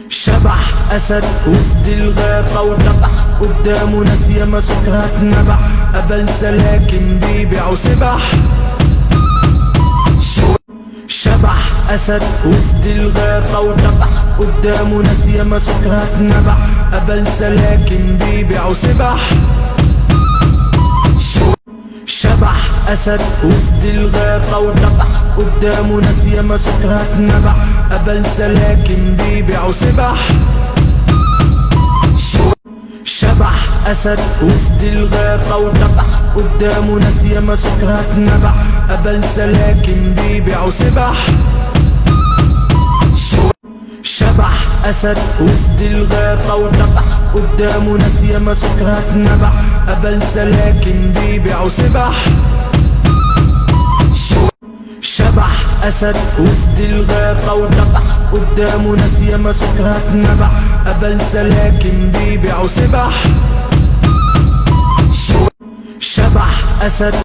شبح أسد وسط الغابة وذبح قدامه ناس ياما صوتها اتنبح، قبل سلاكن بيبيعوا سبح. شبح أسد وسط الغابة وذبح قدامه ناس ياما صوتها اتنبح، قبل سلاكن بيبيعوا سبح. شبح أسد وسط الغابة وذبح قدامه ناس ياما صوتها اتنبح، قبل سلاكن بيبيعوا سبح. شبح أسد وسط الغابة وذبح قدامه ناس ياما صوتها اتنبح، قبل سلاكن بيبيعوا سبح. شبح أسد وسط الغابة وذبح قدامه ناس ياما صوتها اتنبح، قبل سلاكن بيبيعوا سبح. شبح أسد وسط الغابة وذبح قدامه ناس ياما صوتها اتنبح، قبل سلاكن بيبيعوا سبح. شبح أسد